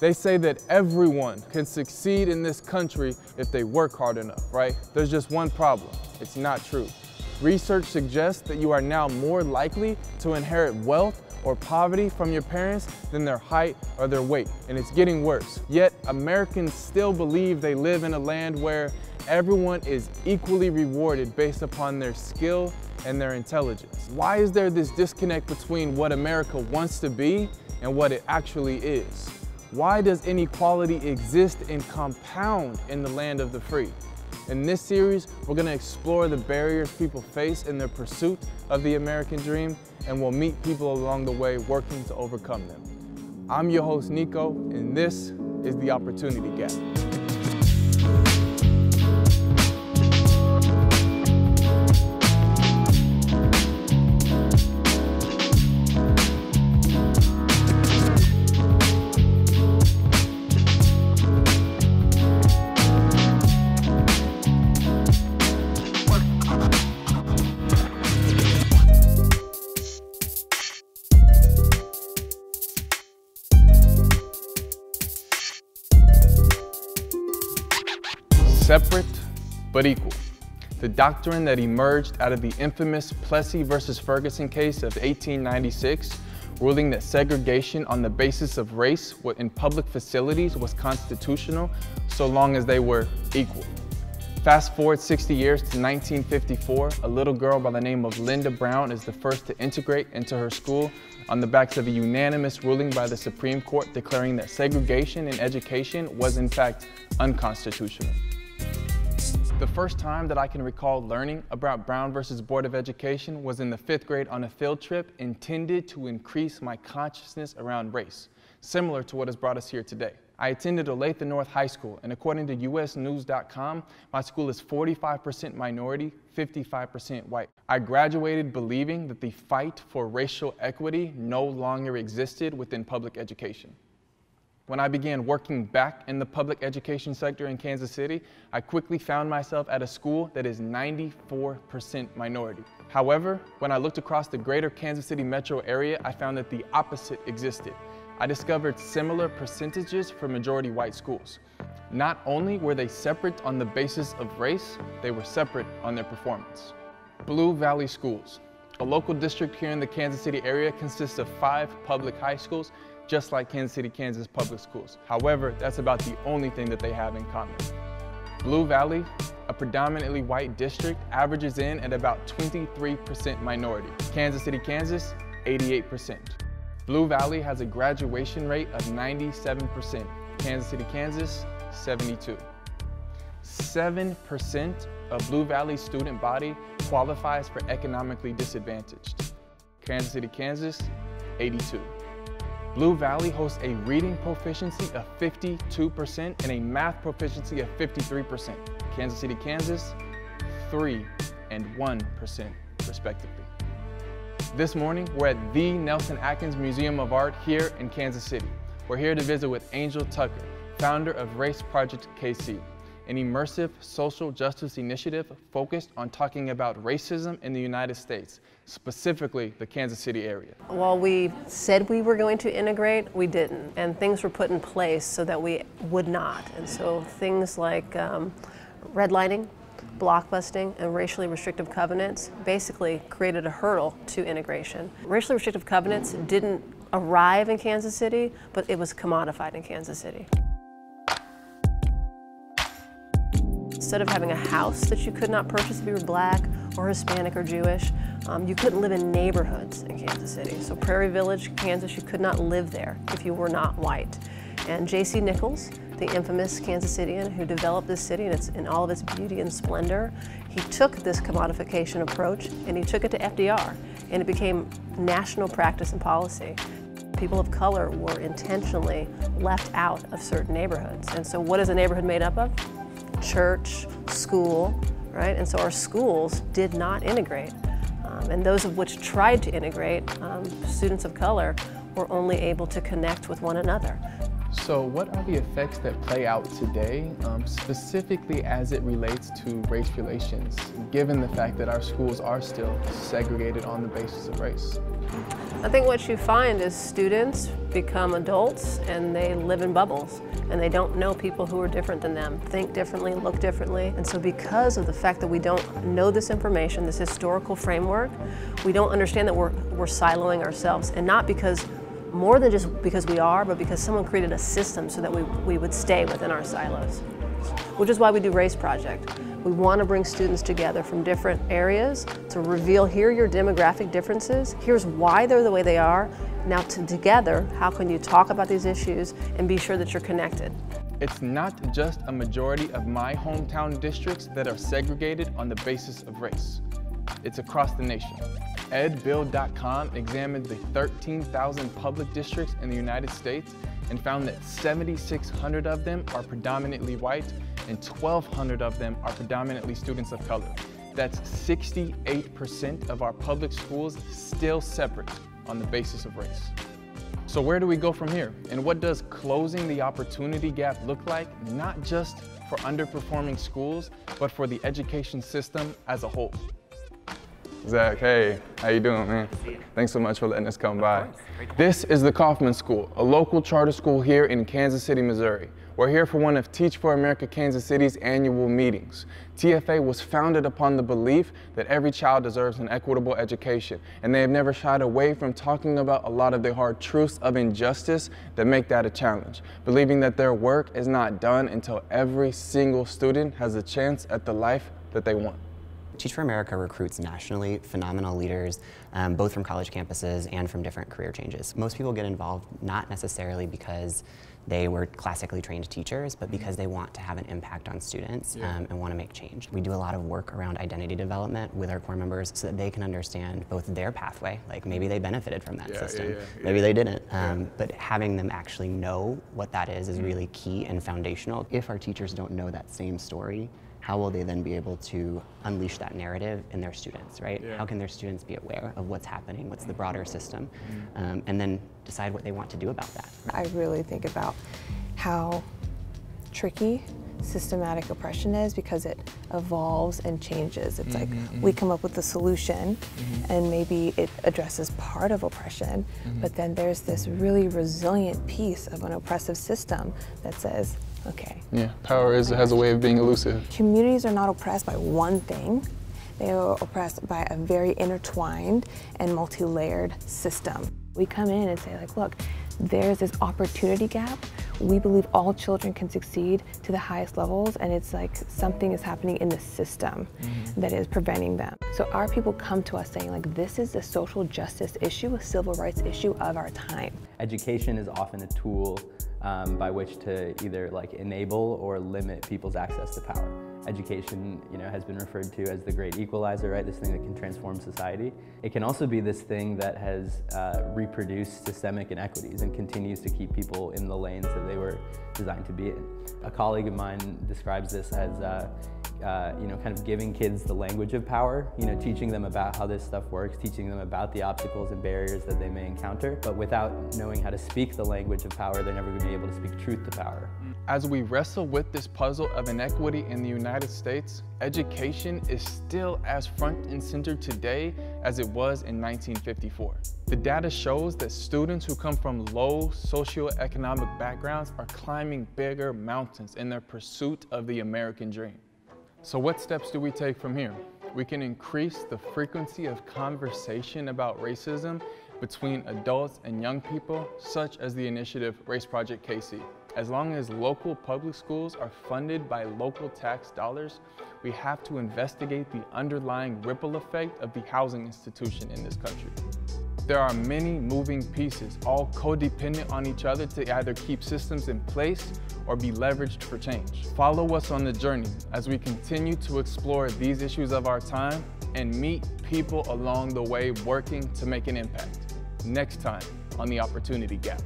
They say that everyone can succeed in this country if they work hard enough, right? There's just one problem. It's not true. Research suggests that you are now more likely to inherit wealth or poverty from your parents than their height or their weight, and it's getting worse. Yet, Americans still believe they live in a land where everyone is equally rewarded based upon their skill and their intelligence. Why is there this disconnect between what America wants to be and what it actually is? Why does inequality exist and compound in the land of the free? In this series, we're going to explore the barriers people face in their pursuit of the American dream, and we'll meet people along the way working to overcome them. I'm your host, Nico, and this is The Opportunity Gap. Separate but equal. The doctrine that emerged out of the infamous Plessy versus Ferguson case of 1896, ruling that segregation on the basis of race in public facilities was constitutional so long as they were equal. Fast forward 60 years to 1954, a little girl by the name of Linda Brown is the first to integrate into her school on the backs of a unanimous ruling by the Supreme Court declaring that segregation in education was in fact unconstitutional. The first time that I can recall learning about Brown versus Board of Education was in the 5th grade on a field trip intended to increase my consciousness around race, similar to what has brought us here today. I attended Olathe North High School, and according to usnews.com, my school is 45% minority, 55% white. I graduated believing that the fight for racial equity no longer existed within public education. When I began working back in the public education sector in Kansas City, I quickly found myself at a school that is 94% minority. However, when I looked across the greater Kansas City metro area, I found that the opposite existed. I discovered similar percentages for majority white schools. Not only were they separate on the basis of race, they were separate on their performance. Blue Valley Schools. A local district here in the Kansas City area consists of 5 public high schools, just like Kansas City, Kansas public schools. However, that's about the only thing that they have in common. Blue Valley, a predominantly white district, averages in at about 23% minority. Kansas City, Kansas, 88%. Blue Valley has a graduation rate of 97%. Kansas City, Kansas, 72%. 7% of Blue Valley's student body qualifies for economically disadvantaged. Kansas City, Kansas, 82%. Blue Valley hosts a reading proficiency of 52% and a math proficiency of 53%. Kansas City, Kansas, 3% and 1% respectively. This morning, we're at the Nelson Atkins Museum of Art here in Kansas City. We're here to visit with Angel Tucker, founder of Race Project KC, an immersive social justice initiative focused on talking about racism in the United States, specifically the Kansas City area. While we said we were going to integrate, we didn't, and things were put in place so that we would not. And so things like redlining, blockbusting, and racially restrictive covenants basically created a hurdle to integration. Racially restrictive covenants didn't arrive in Kansas City, but it was commodified in Kansas City. Instead of having a house that you could not purchase if you were black or Hispanic or Jewish, you couldn't live in neighborhoods in Kansas City. So Prairie Village, Kansas, you could not live there if you were not white. And J.C. Nichols, the infamous Kansas Citian who developed this city in all of its beauty and splendor, he took this commodification approach and he took it to FDR, and it became national practice and policy. People of color were intentionally left out of certain neighborhoods. And so what is a neighborhood made up of? Church, school, right? And so our schools did not integrate. And those of which tried to integrate, students of color were only able to connect with one another. So what are the effects that play out today, specifically as it relates to race relations, given the fact that our schools are still segregated on the basis of race? I think what you find is students become adults and they live in bubbles and they don't know people who are different than them, think differently, look differently. And so because of the fact that we don't know this information, this historical framework, we don't understand that we're siloing ourselves, and not because more than just because we are, but because someone created a system so that we would stay within our silos. Which is why we do Race Project. We want to bring students together from different areas to reveal, here are your demographic differences, here's why they're the way they are. Now together, how can you talk about these issues and be sure that you're connected? It's not just a majority of my hometown districts that are segregated on the basis of race. It's across the nation. EdBuild.com examined the 13,000 public districts in the United States and found that 7,600 of them are predominantly white and 1,200 of them are predominantly students of color. That's 68% of our public schools still separate on the basis of race. So where do we go from here? And what does closing the opportunity gap look like, not just for underperforming schools, but for the education system as a whole? Zach, hey, how you doing, man? Thanks so much for letting us come by. This is the Kaufman School, a local charter school here in Kansas City, Missouri. We're here for one of Teach for America Kansas City's annual meetings. TFA was founded upon the belief that every child deserves an equitable education, and they have never shied away from talking about a lot of the hard truths of injustice that make that a challenge, believing that their work is not done until every single student has a chance at the life that they want. Teach for America recruits nationally phenomenal leaders, both from college campuses and from different career changes. Most people get involved not necessarily because they were classically trained teachers, but because they want to have an impact on students and want to make change. We do a lot of work around identity development with our core members so that they can understand both their pathway, like maybe they benefited from that system, maybe they didn't, but having them actually know what that is really key and foundational. If our teachers don't know that same story, how will they then be able to unleash that narrative in their students, right? How can their students be aware of what's happening, what's the broader system, and then decide what they want to do about that? I really think about how tricky systematic oppression is because it evolves and changes. It's like we come up with a solution and maybe it addresses part of oppression, but then there's this really resilient piece of an oppressive system that says, okay. Yeah, power has a way of being elusive. Communities are not oppressed by one thing. They are oppressed by a very intertwined and multi-layered system. We come in and say, like, look, there's this opportunity gap. We believe all children can succeed to the highest levels, and it's like something is happening in the system that is preventing them. So our people come to us saying, like, this is a social justice issue, a civil rights issue of our time. Education is often a tool by which to either enable or limit people's access to power. Education, has been referred to as the great equalizer, right? This thing that can transform society. It can also be this thing that has reproduced systemic inequities and continues to keep people in the lanes that they were designed to be in. A colleague of mine describes this as kind of giving kids the language of power, teaching them about how this stuff works, teaching them about the obstacles and barriers that they may encounter, but without knowing how to speak the language of power, they're never going to be able to speak truth to power. As we wrestle with this puzzle of inequity in the United States, education is still as front and center today as it was in 1954. The data shows that students who come from low socioeconomic backgrounds are climbing bigger mountains in their pursuit of the American dream. So what steps do we take from here? We can increase the frequency of conversation about racism between adults and young people, such as the initiative Race Project KC. As long as local public schools are funded by local tax dollars, we have to investigate the underlying ripple effect of the housing institution in this country. There are many moving pieces, all codependent on each other to either keep systems in place or be leveraged for change. Follow us on the journey as we continue to explore these issues of our time and meet people along the way working to make an impact. Next time on The Opportunity Gap.